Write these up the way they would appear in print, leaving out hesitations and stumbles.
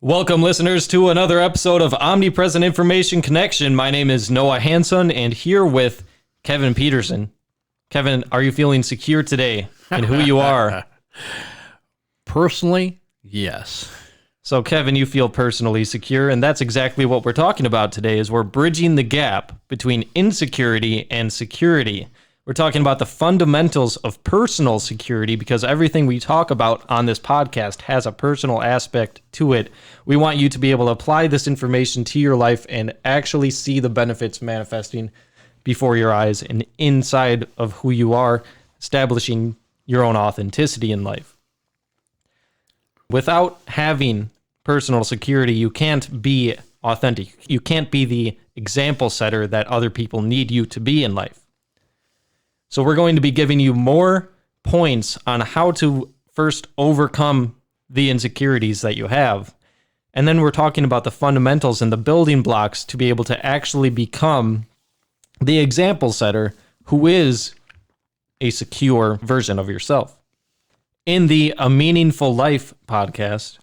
Welcome, listeners, to another episode of Omnipresent Information Connection. My name is Noah Hanson, and here with Kevin Peterson. Kevin, are you feeling secure today in who you are? Personally, yes. So, Kevin, you feel personally secure, and that's exactly what we're talking about today, is we're bridging the gap between insecurity and security. We're talking about the fundamentals of personal security because everything we talk about on this podcast has a personal aspect to it. We want you to be able to apply this information to your life and actually see the benefits manifesting before your eyes and inside of who you are, establishing your own authenticity in life. Without having personal security, you can't be authentic. You can't be the example setter that other people need you to be in life. So we're going to be giving you more points on how to first overcome the insecurities that you have. And then we're talking about the fundamentals and the building blocks to be able to actually become the example setter who is a secure version of yourself. In the A Meaningful Life podcast,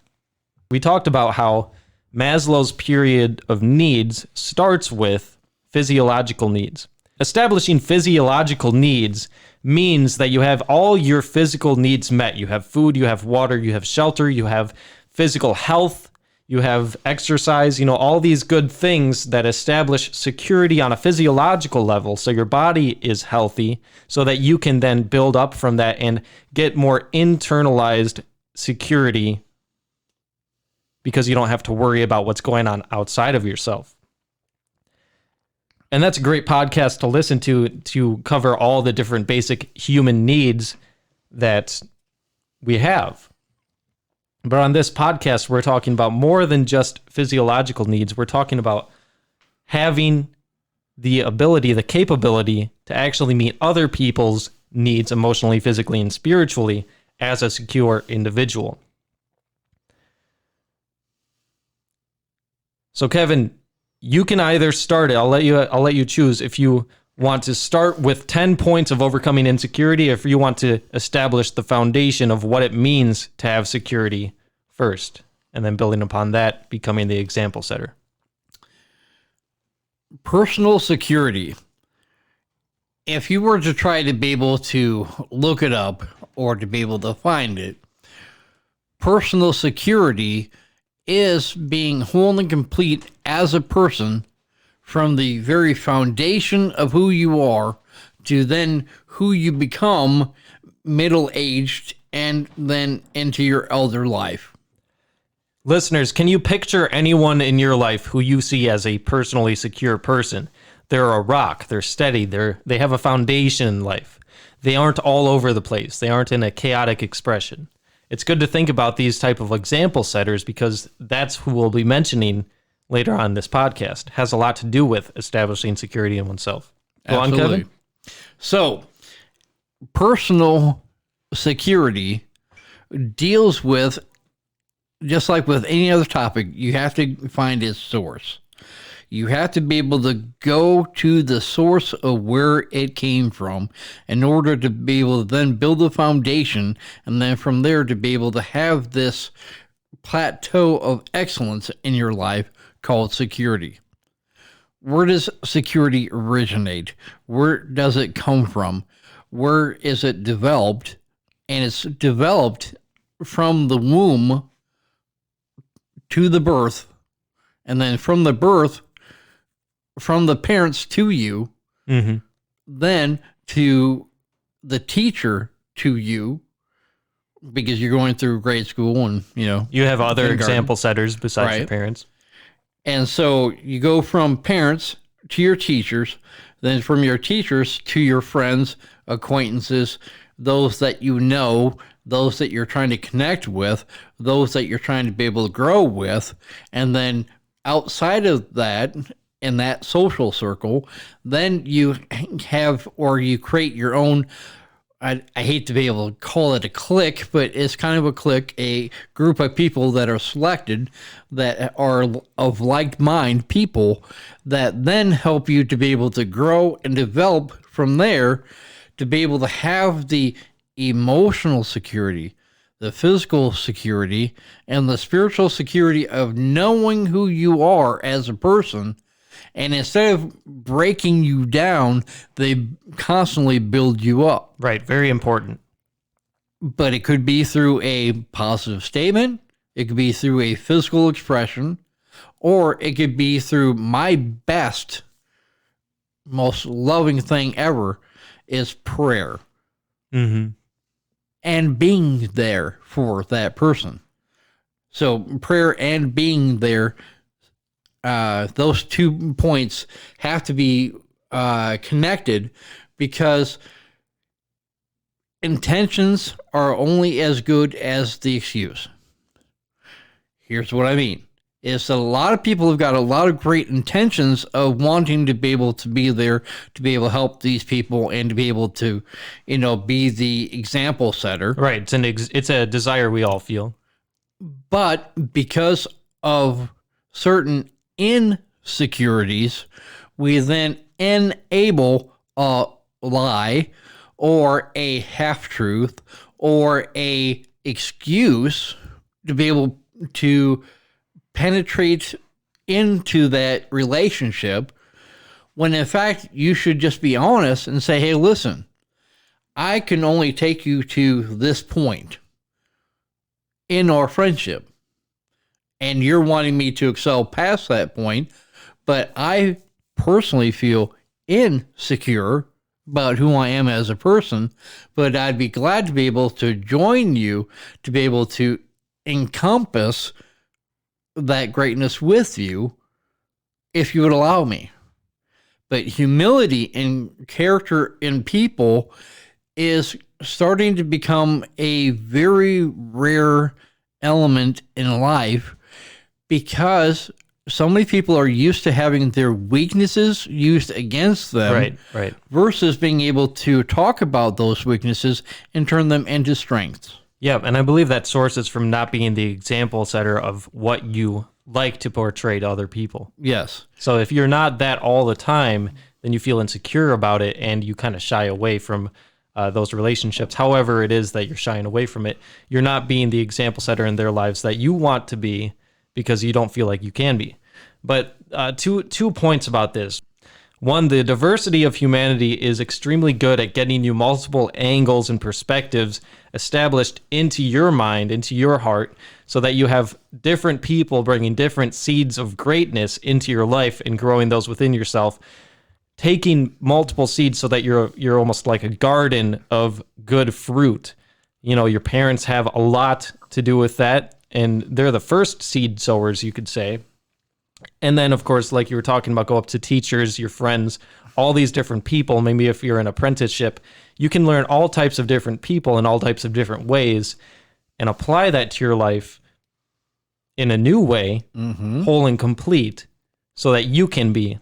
we talked about how Maslow's pyramid of needs starts with physiological needs. Establishing physiological needs means that you have all your physical needs met. You have food, you have water, you have shelter, you have physical health, you have exercise, all these good things that establish security on a physiological level. So your body is healthy so that you can then build up from that and get more internalized security because you don't have to worry about what's going on outside of yourself. And that's a great podcast to listen to cover all the different basic human needs that we have. But on this podcast, we're talking about more than just physiological needs. We're talking about having the ability, the capability to actually meet other people's needs emotionally, physically, and spiritually as a secure individual. So, Kevin, you can either start it. I'll let you choose if you want to start with 10 points of overcoming insecurity, or if you want to establish the foundation of what it means to have security first, and then building upon that, becoming the example setter. Personal security. If you were to try to be able to look it up or to be able to find it, personal security is being whole and complete as a person from the very foundation of who you are to then who you become middle-aged and then into your elder life. Listeners, can you picture anyone in your life who you see as a personally secure person? They're a rock, they're steady, they have a foundation in life. They aren't all over the place. They aren't in a chaotic expression. It's good to think about these type of example setters because that's who we'll be mentioning later on in this podcast. It has a lot to do with establishing security in oneself. Go on, Kevin. So, personal security deals with, just like with any other topic, you have to find its source. You have to be able to go to the source of where it came from in order to be able to then build a foundation, and then from there to be able to have this plateau of excellence in your life called security. Where does security originate? Where does it come from? Where is it developed? And it's developed from the womb to the birth, and then from the birth, from the parents to you, then to the teacher to you, because you're going through grade school and, you have other example setters besides your parents. And so you go from parents to your teachers, then from your teachers to your friends, acquaintances, those that you know, those that you're trying to connect with, those that you're trying to be able to grow with, and then outside of that, in that social circle, then you have, or you create your own, I hate to be able to call it a clique, but it's kind of a clique, a group of people that are selected that are of like mind people that then help you to be able to grow and develop from there to be able to have the emotional security, the physical security, and the spiritual security of knowing who you are as a person. And instead of breaking you down, they constantly build you up. Right. Very important. But it could be through a positive statement. It could be through a physical expression, or it could be through my best, most loving thing ever is prayer. Mm-hmm. And being there for that person. So prayer and being there, those 2 points have to be connected, because intentions are only as good as the excuse. Here's what I mean. Is that a lot of people have got a lot of great intentions of wanting to be able to be there, to be able to help these people, and to be able to, be the example setter. Right. It's a desire we all feel. But because of certain insecurities, we then enable a lie or a half-truth or a excuse to be able to penetrate into that relationship, when in fact you should just be honest and say, hey, listen, I can only take you to this point in our friendship, and you're wanting me to excel past that point, but I personally feel insecure about who I am as a person, but I'd be glad to be able to join you, to be able to encompass that greatness with you, if you would allow me. But humility and character in people is starting to become a very rare element in life, because so many people are used to having their weaknesses used against them, right, versus being able to talk about those weaknesses and turn them into strengths. Yeah, and I believe that sources from not being the example setter of what you like to portray to other people. Yes. So if you're not that all the time, then you feel insecure about it, and you kind of shy away from those relationships. However it is that you're shying away from it, you're not being the example setter in their lives that you want to be, because you don't feel like you can be. But two points about this. One, the diversity of humanity is extremely good at getting you multiple angles and perspectives established into your mind, into your heart, so that you have different people bringing different seeds of greatness into your life and growing those within yourself, taking multiple seeds so that you're almost like a garden of good fruit. Your parents have a lot to do with that, and they're the first seed sowers, you could say. And then, of course, like you were talking about, go up to teachers, your friends, all these different people. Maybe if you're in an apprenticeship, you can learn all types of different people in all types of different ways and apply that to your life in a new way, whole and complete, so that you can be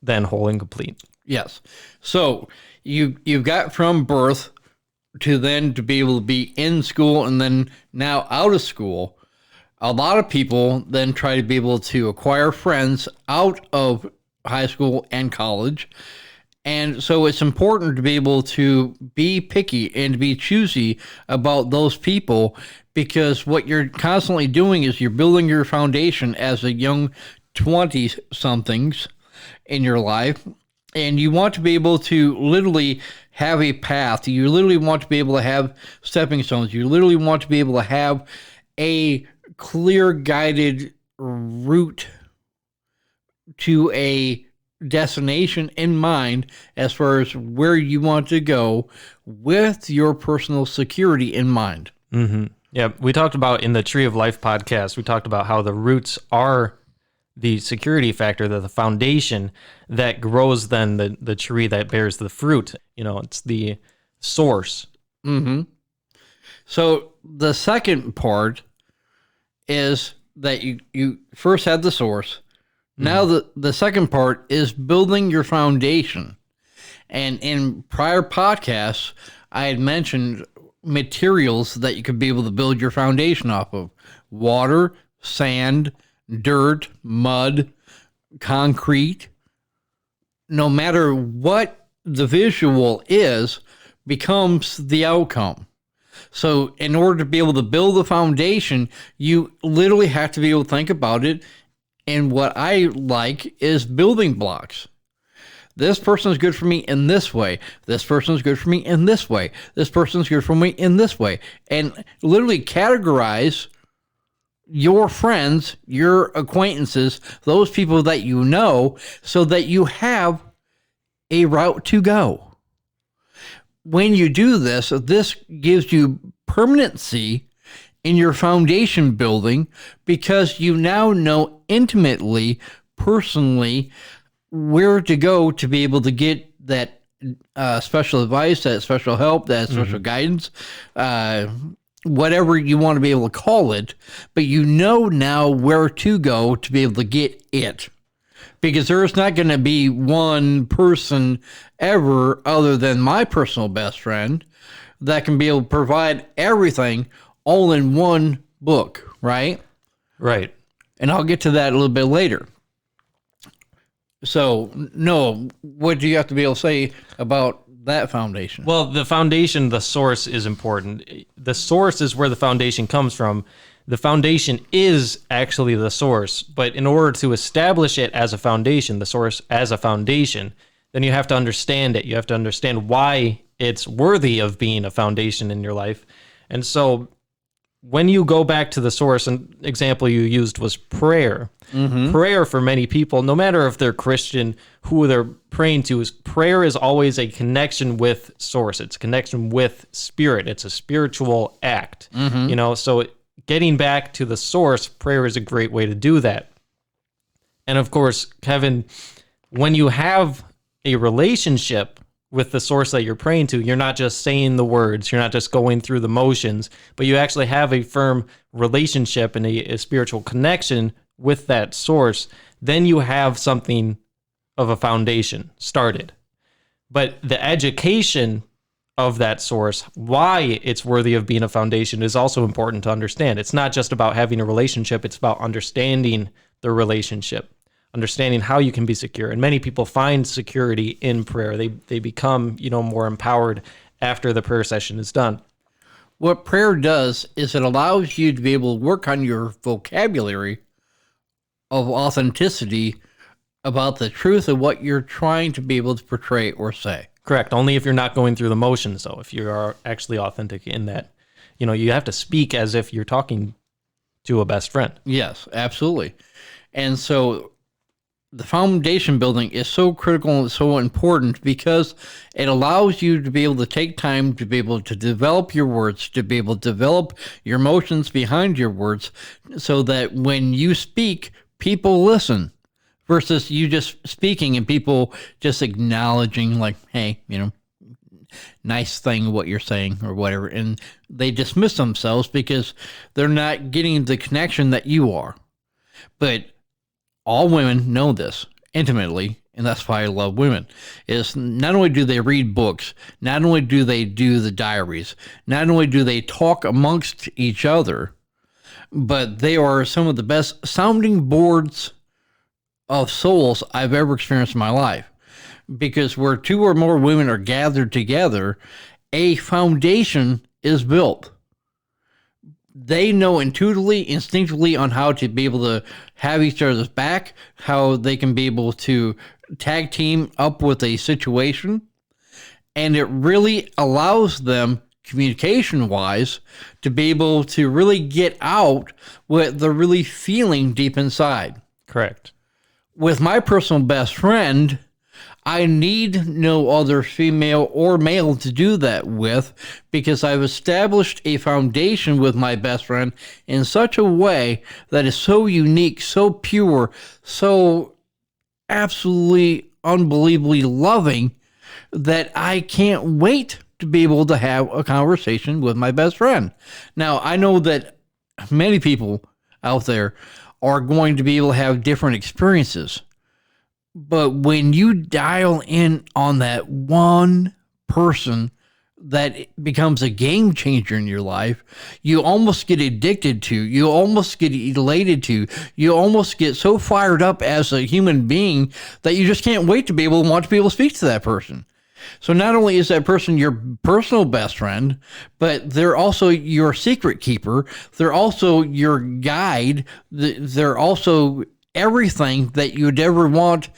then whole and complete. Yes. So you've got from birth to then to be able to be in school and then now out of school. A lot of people then try to be able to acquire friends out of high school and college. And so it's important to be able to be picky and to be choosy about those people, because what you're constantly doing is you're building your foundation as a young 20-somethings in your life. And you want to be able to literally have a path. You literally want to be able to have stepping stones. You literally want to be able to have a clear guided route to a destination in mind as far as where you want to go, with your personal security in mind. Mm-hmm. Yeah, we talked about in the Tree of Life podcast, we talked about how the roots are the security factor, the foundation that grows then the tree that bears the fruit. It's the source. Mm-hmm. So the second part is that you first had the source. Now the second part is building your foundation. And in prior podcasts, I had mentioned materials that you could be able to build your foundation off of: water, sand, dirt, mud, concrete. No matter what the visual is, becomes the outcome. So in order to be able to build the foundation, you literally have to be able to think about it. And what I like is building blocks. This person is good for me in this way. This person is good for me in this way. This person is good for me in this way. And literally categorize your friends, your acquaintances, those people that you know, so that you have a route to go. When you do this, this gives you permanency in your foundation building because you now know intimately, personally, where to go to be able to get that special advice, that special help, that special guidance, whatever you want to be able to call it, but you know now where to go to be able to get it. Because there's not going to be one person ever other than my personal best friend that can be able to provide everything all in one book, right? Right. And I'll get to that a little bit later. So, Noah, what do you have to be able to say about that foundation? Well, the foundation, the source is important. The source is where the foundation comes from. The foundation is actually the source, but in order to establish it as a foundation, the source as a foundation, then you have to understand it. You have to understand why it's worthy of being a foundation in your life. And so when you go back to the source, an example you used was prayer. Prayer for many people, no matter if they're Christian, who they're praying to, is prayer is always a connection with source. It's a connection with spirit. It's a spiritual act, you know, so getting back to the source, prayer is a great way to do that. And of course, Kevin, when you have a relationship with the source that you're praying to, you're not just saying the words, you're not just going through the motions, but you actually have a firm relationship and a spiritual connection with that source. Then you have something of a foundation started. But the education of that source, why it's worthy of being a foundation, is also important to understand. It's not just about having a relationship, it's about understanding the relationship, understanding how you can be secure. And many people find security in prayer. They become, you know, more empowered after the prayer session is done. What prayer does is it allows you to be able to work on your vocabulary of authenticity about the truth of what you're trying to be able to portray or say. Correct. Only if you're not going through the motions, though. If you are actually authentic in that, you know, you have to speak as if you're talking to a best friend. Yes, absolutely. And so the foundation building is so critical and so important because it allows you to be able to take time to be able to develop your words, to be able to develop your emotions behind your words, so that when you speak, people listen. Versus you just speaking and people just acknowledging like, hey, you know, nice thing what you're saying or whatever. And they dismiss themselves because they're not getting the connection that you are. But all women know this intimately, and that's why I love women, is not only do they read books, not only do they do the diaries, not only do they talk amongst each other, but they are some of the best sounding boards of souls I've ever experienced in my life. Because where two or more women are gathered together, a foundation is built. They know intuitively, instinctively on how to be able to have each other's back, how they can be able to tag team up with a situation. And it really allows them, communication-wise, to be able to really get out what they're really feeling deep inside. Correct. With my personal best friend, I need no other female or male to do that with, because I've established a foundation with my best friend in such a way that is so unique, so pure, so absolutely unbelievably loving that I can't wait to be able to have a conversation with my best friend. Now, I know that many people out there are going to be able to have different experiences. But when you dial in on that one person that becomes a game changer in your life, you almost get addicted to, you almost get elated to, you almost get so fired up as a human being that you just can't wait to be able to want to be able to speak to that person. So not only is that person your personal best friend, but they're also your secret keeper. They're also your guide. They're also everything that you'd ever want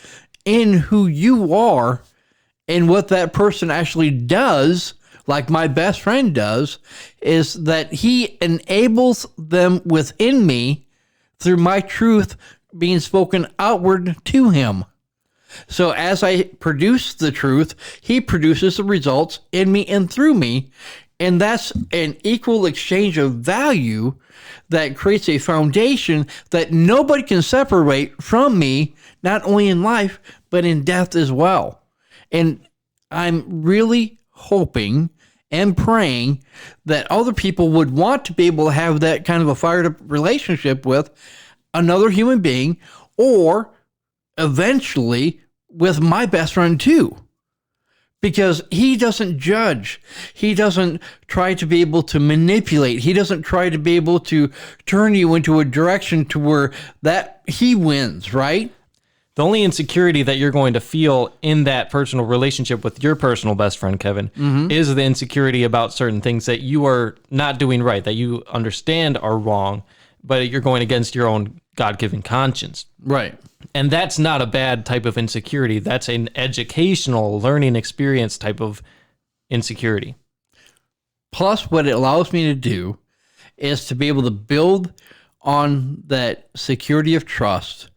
in who you are. And what that person actually does, like my best friend does, is that he enables them within me through my truth being spoken outward to him. So as I produce the truth, he produces the results in me and through me. And that's an equal exchange of value that creates a foundation that nobody can separate from me, not only in life, but in death as well. And I'm really hoping and praying that other people would want to be able to have that kind of a fired up relationship with another human being, or eventually with my best friend too, because he doesn't judge. He doesn't try to be able to manipulate. He doesn't try to be able to turn you into a direction to where that he wins, right? The only insecurity that you're going to feel in that personal relationship with your personal best friend, Kevin, is the insecurity about certain things that you are not doing right, that you understand are wrong, but you're going against your own God-given conscience. Right. And that's not a bad type of insecurity. That's an educational learning experience type of insecurity. Plus, what it allows me to do is to be able to build on that security of trust,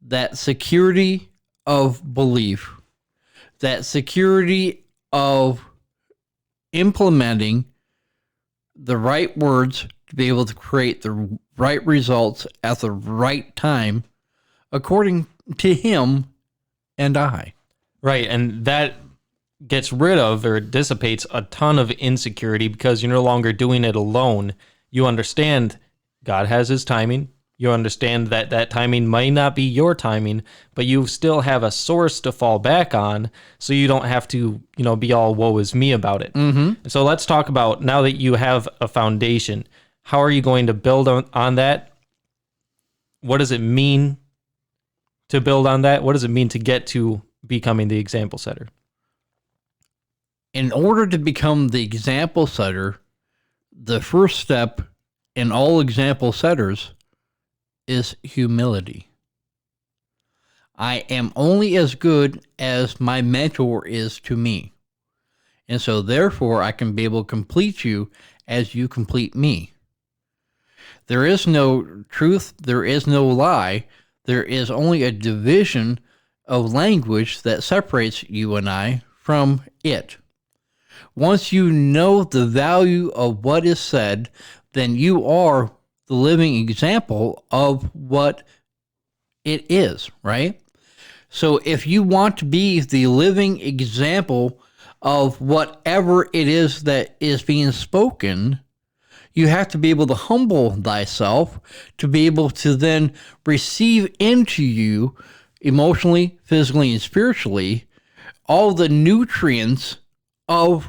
that security of belief, that security of implementing the right words to be able to create the right results at the right time, according to him and I. Right, and that gets rid of or dissipates a ton of insecurity because you're no longer doing it alone. You understand God has his timing. You understand that that timing might not be your timing, but you still have a source to fall back on, so you don't have to, be all woe is me about it. Mm-hmm. So let's talk about, now that you have a foundation, how are you going to build on that? What does it mean to build on that? What does it mean to get to becoming the example setter? In order to become the example setter, the first step in all example setters is humility. I am only as good as my mentor is to me. And so therefore I can be able to complete you as you complete me. There is no truth, there is no lie, there is only a division of language that separates you and I from it. Once you know the value of what is said, then you are the living example of what it is, right? So if you want to be the living example of whatever it is that is being spoken, you have to be able to humble thyself to be able to then receive into you emotionally, physically, and spiritually all the nutrients of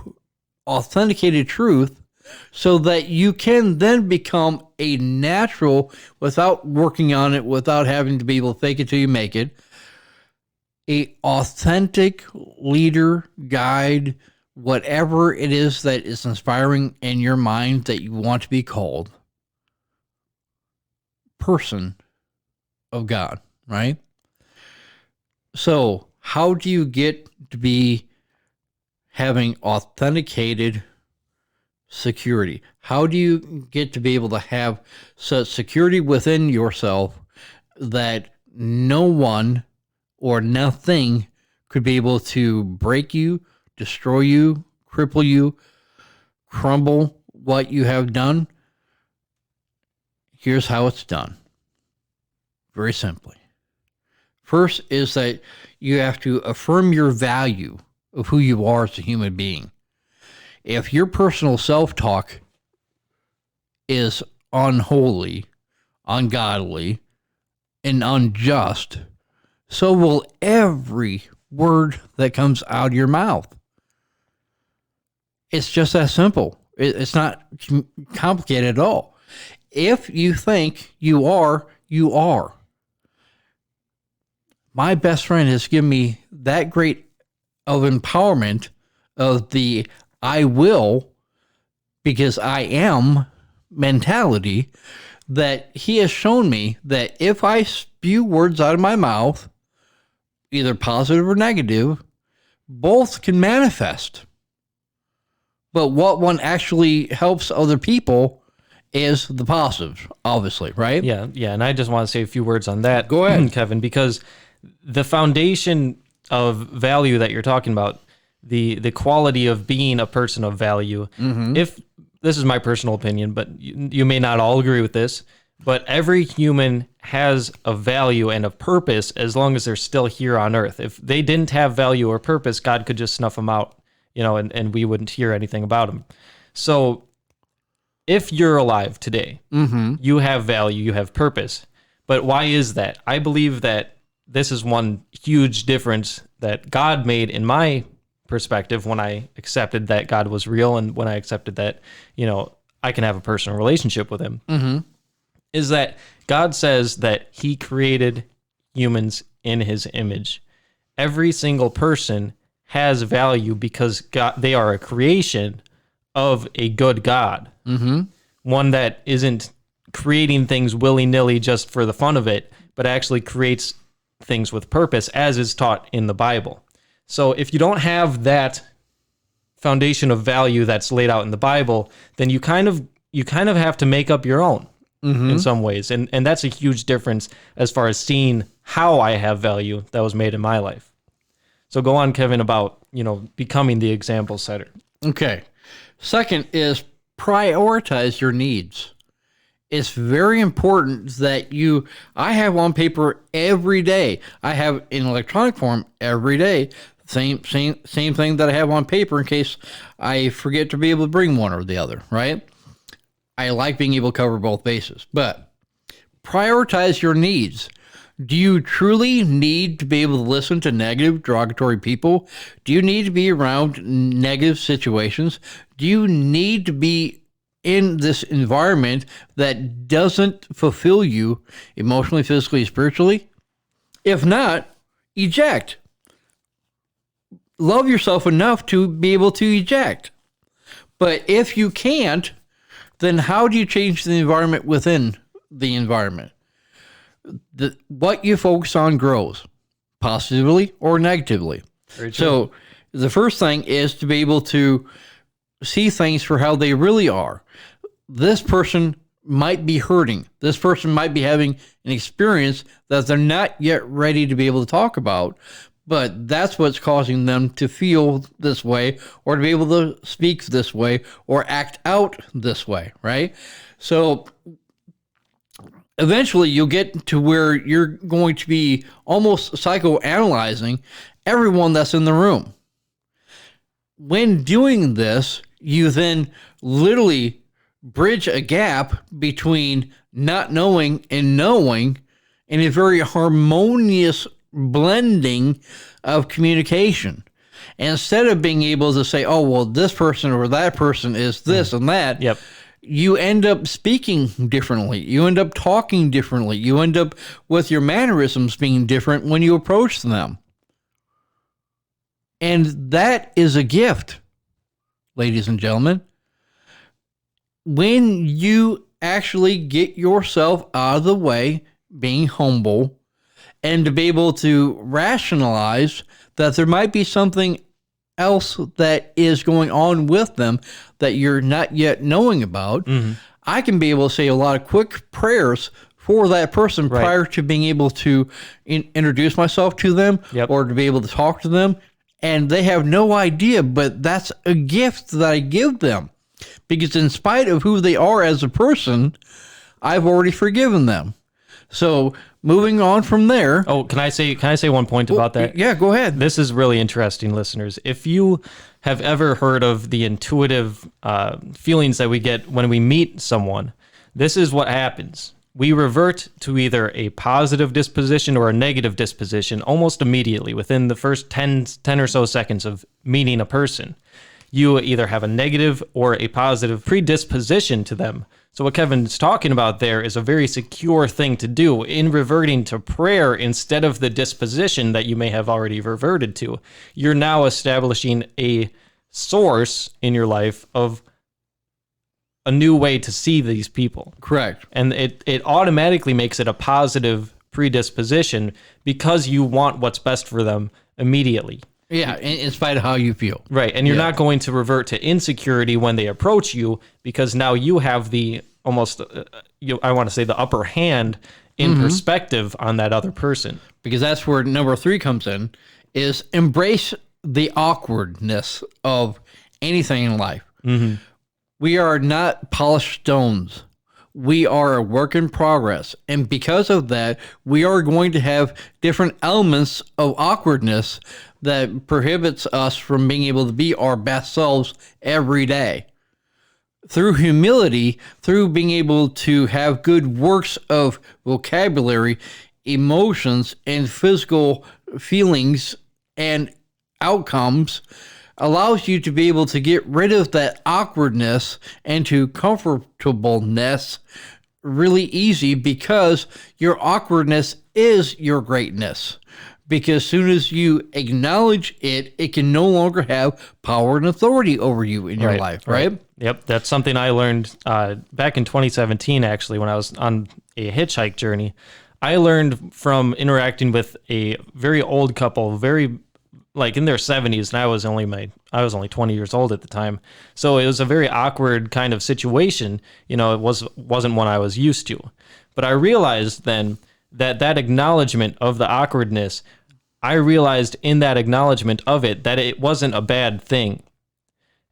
authenticated truth, so that you can then become a natural, without working on it, without having to be able to fake it till you make it, a authentic leader, guide, whatever it is that is inspiring in your mind that you want to be called, person of God, right? So how do you get to be having authenticated security? How do you get to be able to have such security within yourself that no one or nothing could be able to break you, destroy you, cripple you, crumble what you have done? Here's how it's done. Very simply. First is that you have to affirm your value of who you are as a human being. If your personal self-talk is unholy, ungodly, and unjust, so will every word that comes out of your mouth. It's just that simple. It's not complicated at all. If you think you are, you are. My best friend has given me that great of empowerment of the I will because I am mentality that he has shown me that if I spew words out of my mouth, either positive or negative, both can manifest. But what one actually helps other people is the positive, obviously, right? Yeah. And I just want to say a few words on that. Go ahead. Kevin, because the foundation of value that you're talking about, the quality of being a person of value, if this is my personal opinion, but you may not all agree with this, but every human has a value and a purpose as long as they're still here on earth. If they didn't have value or purpose, God could just snuff them out, and we wouldn't hear anything about them. So if you're alive today, you have value, you have purpose. But why is that? I believe that this is one huge difference that God made in my perspective when I accepted that God was real and when I accepted that, I can have a personal relationship with him, is that God says that he created humans in his image. Every single person has value because they are a creation of a good God. One that isn't creating things willy-nilly just for the fun of it, but actually creates things with purpose, as is taught in the Bible. So if you don't have that foundation of value that's laid out in the Bible, then you kind of have to make up your own in some ways. And that's a huge difference as far as seeing how I have value that was made in my life. So go on, Kevin, about, becoming the example setter. Okay. Second is prioritize your needs. It's very important that I have on paper every day. I have in electronic form every day. Same thing that I have on paper in case I forget to be able to bring one or the other, right? I like being able to cover both bases, but prioritize your needs. Do you truly need to be able to listen to negative, derogatory people? Do you need to be around negative situations? Do you need to be in this environment that doesn't fulfill you emotionally, physically, spiritually? If not, eject. Love yourself enough to be able to eject. But if you can't, then how do you change the environment within the environment? What you focus on grows, positively or negatively. So the first thing is to be able to see things for how they really are. This person might be hurting. This person might be having an experience that they're not yet ready to be able to talk about, but that's what's causing them to feel this way or to be able to speak this way or act out this way, right? So eventually you'll get to where you're going to be almost psychoanalyzing everyone that's in the room. When doing this, you then literally bridge a gap between not knowing and knowing in a very harmonious blending of communication. And instead of being able to say, oh, well, this person or that person is this and that, you end up speaking differently. You end up talking differently. You end up with your mannerisms being different when you approach them. And that is a gift, ladies and gentlemen. When you actually get yourself out of the way, being humble, and to be able to rationalize that there might be something else that is going on with them that you're not yet knowing about, I can be able to say a lot of quick prayers for that person prior to being able to introduce myself to them or to be able to talk to them. And they have no idea, but that's a gift that I give them. Because in spite of who they are as a person, I've already forgiven them. So moving on from there. Oh, can I say one point about that? Yeah, go ahead. This is really interesting, listeners. If you have ever heard of the intuitive feelings that we get when we meet someone, this is what happens. We revert to either a positive disposition or a negative disposition almost immediately within the first 10 or so seconds of meeting a person. You either have a negative or a positive predisposition to them. So what Kevin's talking about there is a very secure thing to do in reverting to prayer instead of the disposition that you may have already reverted to. You're now establishing a source in your life of a new way to see these people. Correct. And it automatically makes it a positive predisposition because you want what's best for them immediately. Yeah, in spite of how you feel. Right, and you're not going to revert to insecurity when they approach you because now you have the almost, I want to say, the upper hand in perspective on that other person. Because that's where number 3 comes in, is embrace the awkwardness of anything in life. We are not polished stones. We are a work in progress. And because of that, we are going to have different elements of awkwardness that prohibits us from being able to be our best selves every day. Through humility, through being able to have good works of vocabulary, emotions, and physical feelings and outcomes, allows you to be able to get rid of that awkwardness and to comfortableness really easy, because your awkwardness is your greatness. Because as soon as you acknowledge it, it can no longer have power and authority over you in your life, right? Yep, that's something I learned back in 2017, actually, when I was on a hitchhike journey. I learned from interacting with a very old couple, very like in their 70s, and I was only 20 years old at the time. So it was a very awkward kind of situation. You know, it wasn't one I was used to. But I realized then that acknowledgement of the awkwardness, I realized in that acknowledgement of it that it wasn't a bad thing.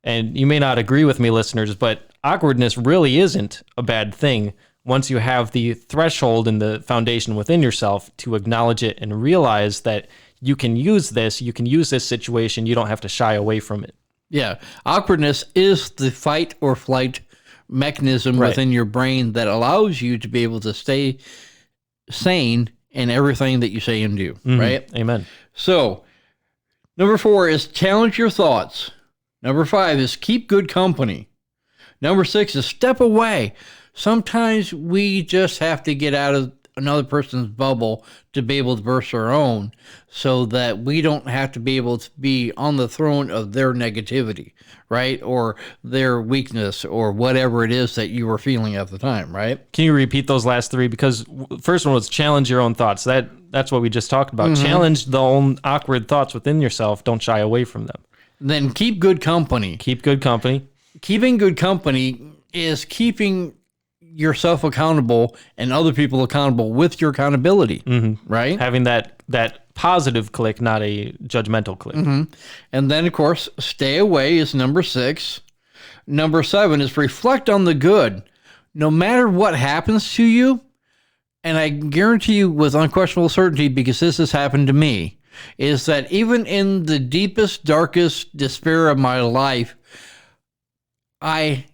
And you may not agree with me, listeners, but awkwardness really isn't a bad thing once you have the threshold and the foundation within yourself to acknowledge it and realize that you can use this situation. You don't have to shy away from it. Yeah. Awkwardness is the fight or flight mechanism within your brain that allows you to be able to stay sane in everything that you say and do, right? Amen. So, number 4 is challenge your thoughts. Number 5 is keep good company. Number 6 is step away. Sometimes we just have to get out of another person's bubble to be able to burst our own, so that we don't have to be able to be on the throne of their negativity, right? Or their weakness, or whatever it is that you were feeling at the time, right? Can you repeat those last 3? Because first one was challenge your own thoughts. That's what we just talked about. Challenge the own awkward thoughts within yourself. Don't shy away from them. Then keep good company. Keep good company. Keeping good company is keeping yourself accountable and other people accountable with your accountability, right? Having that positive click, not a judgmental click. And then, of course, stay away is number 6. Number 7 is reflect on the good. No matter what happens to you, and I guarantee you with unquestionable certainty, because this has happened to me, is that even in the deepest, darkest despair of my life, I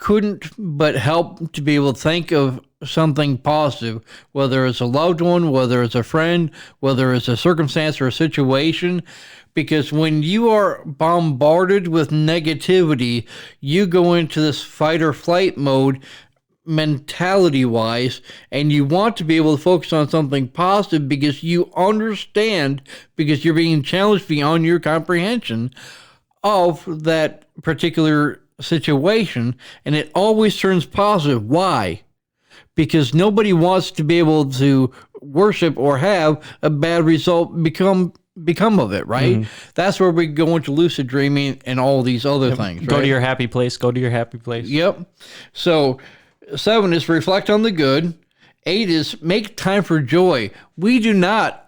couldn't but help to be able to think of something positive, whether it's a loved one, whether it's a friend, whether it's a circumstance or a situation. Because when you are bombarded with negativity, you go into this fight or flight mode mentality wise, and you want to be able to focus on something positive because you understand, because you're being challenged beyond your comprehension of that particular situation, and it always turns positive. Why? Because nobody wants to be able to worship or have a bad result become of it, right? That's where we go into lucid dreaming and all these other things. Go to your happy place. Go to your happy place. Yep. So 7 is reflect on the good. 8 is make time for joy. We do not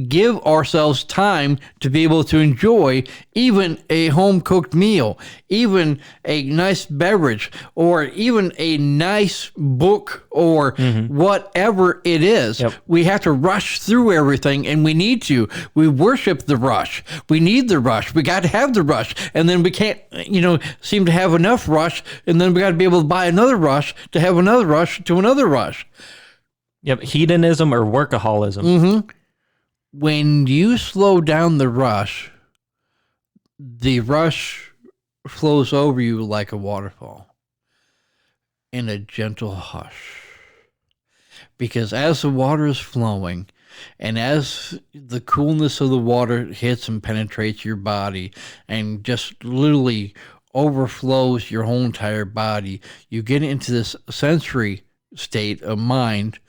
give ourselves time to be able to enjoy even a home-cooked meal, even a nice beverage, or even a nice book, or whatever it is. We have to rush through everything, and we need to. We worship the rush. We need the rush. We got to have the rush, and then we can't, seem to have enough rush, and then we got to be able to buy another rush to have another rush to another rush. Yep, hedonism or workaholism. When you slow down the rush flows over you like a waterfall. in a gentle hush. Because as the water is flowing, and as the coolness of the water hits and penetrates your body and just literally overflows your whole entire body, you get into this sensory state of mind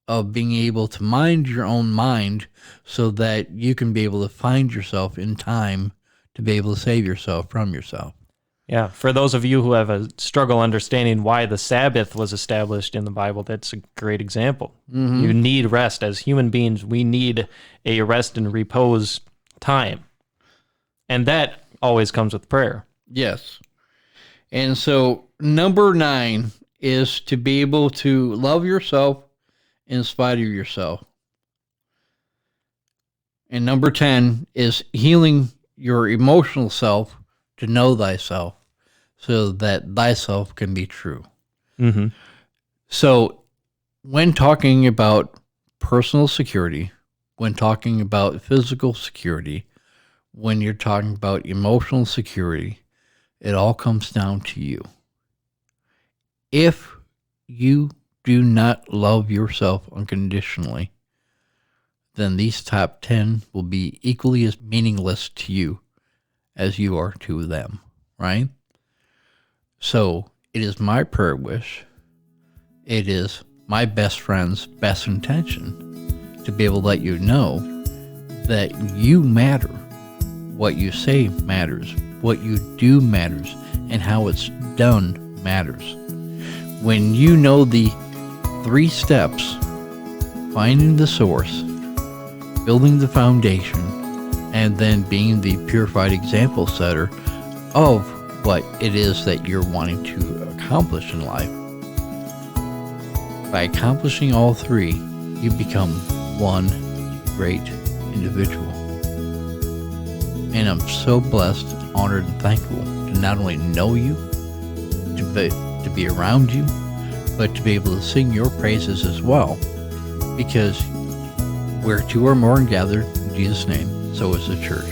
of being able to mind your own mind so that you can be able to find yourself in time to be able to save yourself from yourself. Yeah, for those of you who have a struggle understanding why the Sabbath was established in the Bible, that's a great example. Mm-hmm. You need rest. As human beings, we need a rest and repose time. And that always comes with prayer. Yes. And so number 9 is to be able to love yourself in spite of yourself. And number 10 is healing your emotional self to know thyself so that thyself can be true. Mm-hmm. So when talking about personal security, when talking about physical security, when you're talking about emotional security, it all comes down to you. If you do not love yourself unconditionally, then these top 10 will be equally as meaningless to you as you are to them, right? So it is my prayer wish, it is my best friend's best intention to be able to let you know that you matter. What you say matters, what you do matters, and how it's done matters. When you know the 3 steps, finding the source, building the foundation, and then being the purified example setter of what it is that you're wanting to accomplish in life. By accomplishing all 3, you become one great individual. And I'm so blessed, honored, and thankful to not only know you, to be around you, but to be able to sing your praises as well. Because where 2 or more are gathered in Jesus' name, so is the church.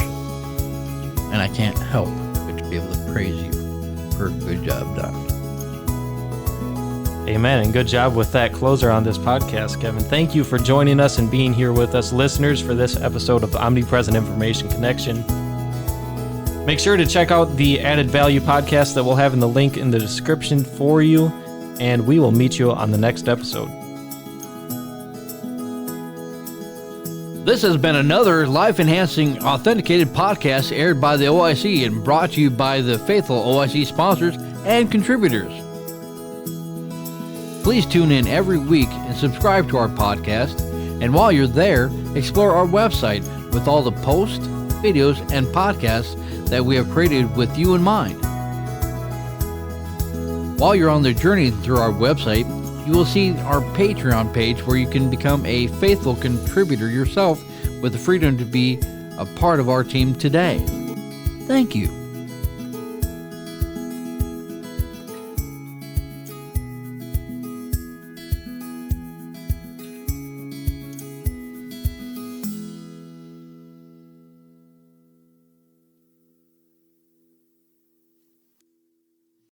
And I can't help but to be able to praise you for a good job done. Amen, and good job with that closer on this podcast, Kevin. Thank you for joining us and being here with us, listeners, for this episode of Omnipresent Information Connection. Make sure to check out the Added Value podcast that we'll have in the link in the description for you, and we will meet you on the next episode. This has been another life-enhancing, authenticated podcast aired by the OIC and brought to you by the faithful OIC sponsors and contributors. Please tune in every week and subscribe to our podcast. And while you're there, explore our website with all the posts, videos, and podcasts that we have created with you in mind. While you're on the journey through our website, you will see our Patreon page where you can become a faithful contributor yourself with the freedom to be a part of our team today. Thank you.